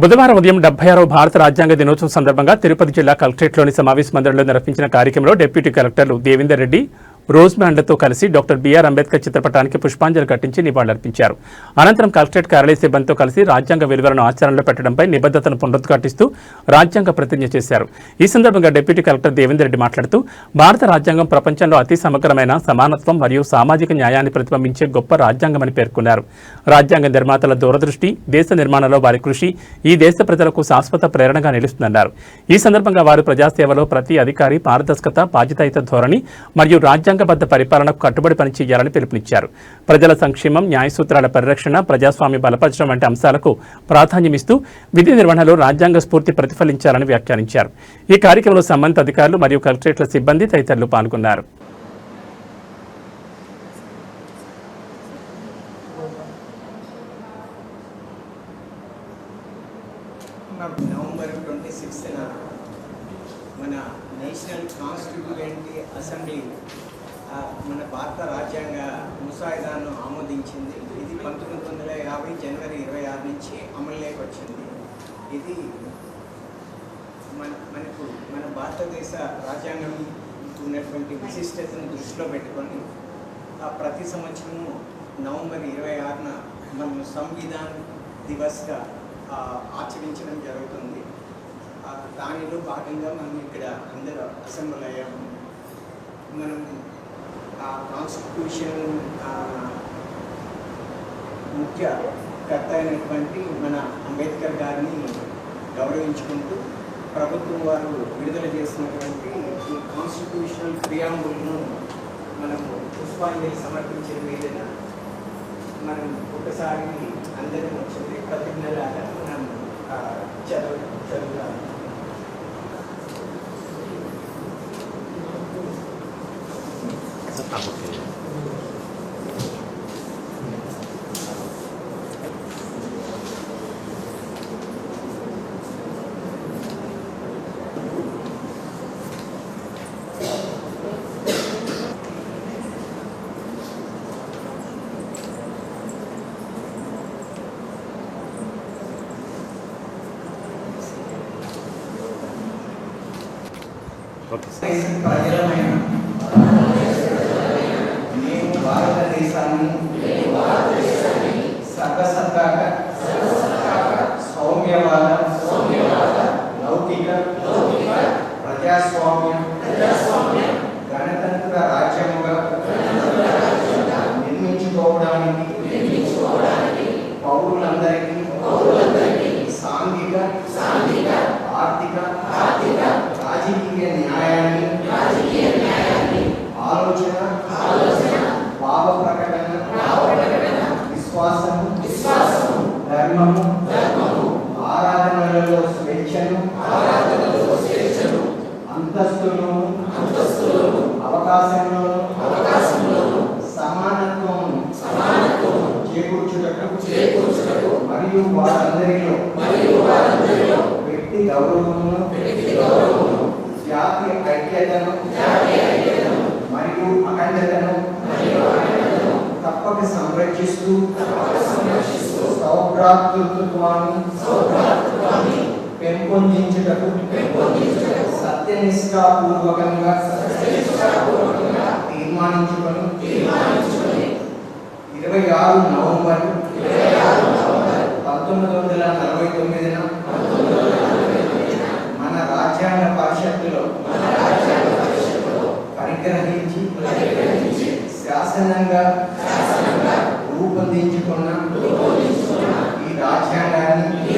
బుధవారం ఉదయం 76వ భారత రాజ్యాంగ దినోత్సవం సందర్భంగా తిరుపతి జిల్లా కలెక్టరేట్లోని సమావేశ మందిరంలో నిర్వహించిన కార్యక్రమంలో డిప్యూటీ కలెక్టర్లు దేవేందర్ రెడ్డి, రోజ్ బ్యాండ్లతో కలిసి డాక్టర్ బిఆర్ అంబేద్కర్ చిత్రపటానికి పుష్పాంజలి ఘటించి నివాళులర్పించారు. అనంతరం కలెక్టరేట్ కార్యాలయ సిబ్బందితో కలిసి రాజ్యాంగ విలువలను ఆచరణలో పెట్టడంపై నిబద్ధతను పునరుద్ఘాటిస్తూ రాజ్యాంగ ప్రతిజ్ఞ చేశారు. ఈ సందర్భంగా డిప్యూటీ కలెక్టర్ దేవేందర్ రెడ్డి మాట్లాడుతూ, భారత రాజ్యాంగం ప్రపంచంలో అతి సమగ్రమైన సమానత్వం మరియు సామాజిక న్యాయాన్ని ప్రతిబింబించే గొప్ప రాజ్యాంగమని పేర్కొన్నారు. రాజ్యాంగ నిర్మాతల దూరదృష్టి, దేశ నిర్మాణంలో వారి కృషి ఈ దేశ ప్రజలకు శాశ్వత ప్రేరణగా నిలుస్తుందన్నారు. ఈ సందర్భంగా వారు ప్రజాసేవలో ప్రతి అధికారి పారదర్శకత, బాధ్యతాయుత ధోరణి మరియు రాజ్యాంగబద్ధ పరిపాలనకు కట్టుబడి పనిచేయాలని పిలుపునిచ్చారు. ప్రజల సంక్షేమం, న్యాయ సూత్రాల పరిరక్షణ, ప్రజాస్వామ్య బలపరచడం వంటి అంశాలకు ప్రాధాన్యమిస్తూ విధి నిర్వహణలో రాజ్యాంగ స్ఫూర్తి ప్రతిఫలించాలని వ్యాఖ్యానించారు. ఈ కార్యక్రమంలో సంబంధిత అధికారులు మరియు కలెక్టరేట్ల సిబ్బంది తదితరులు పాల్గొన్నారు. నవంబర్ 26న మన నేషనల్ కాన్స్టిట్యూయెంట్ అసెంబ్లీ మన భారత రాజ్యాంగ ముసాయిదాను ఆమోదించింది. ఇది 1950 జనవరి 26 నుంచి అమలులోకి వచ్చింది. ఇది మన భారతదేశ రాజ్యాంగం ఉన్నటువంటి విశిష్టతను దృష్టిలో పెట్టుకొని ప్రతి సంవత్సరము నవంబర్ 26న మనం సంవిధాన్ దివస్గా ఆచరించడం జరుగుతుంది. దానిలో భాగంగా మనం ఇక్కడ అందరూ అసెంబ్లీ అయ్యాము. మనం కాన్స్టిట్యూషన్ ముఖ్య కర్త అయినటువంటి మన అంబేద్కర్ గారిని గౌరవించుకుంటూ ప్రభుత్వం వారు విడుదల చేసినటువంటి ఈ కాన్స్టిట్యూషనల్ ప్రియాంబుల్ను మనము పుష్పాంజలి సమర్పించిన మీదన మనం ఒకసారి అందరం వచ్చింది ప్రతిజ్ఞలాగా మనం చదువుతాం. ప్రజలమైన మేము భారతదేశాన్ని సర్వసత్తాక సౌమ్యవాద లౌకిక ప్రజాస్వామ్య గణతంత్ర రాజ్యముగా నిర్మించుకోవడానికి పౌరులందరికీ సాంఘిక ఆర్థిక రాజకీయ న్యాయాన్ని ఆలోచన భావ ప్రకటన విశ్వాసము ధర్మము ఆరాధనలలో స్వేచ్ఛను అంతస్తులను అవకాశంలోను సమానత్వము చేకూర్చుటకు మరియు వారందరిలో వ్యక్తి గౌరవమును జాతి ఐక్యతను మరియు అఖండతను తప్పక సంరక్షిస్తూ సౌభ్రాతృత్వాన్ని పెంపొందించుటకు సత్యనిష్ఠాపూర్వకంగా తీర్మానించుకొని 26 నవంబర్ 1949న మన రాజ్యాంగ పరిషత్తులో పరిగ్రహించి శాసనంగా రూపొందించుకున్న ఈ రాజ్యాంగాన్ని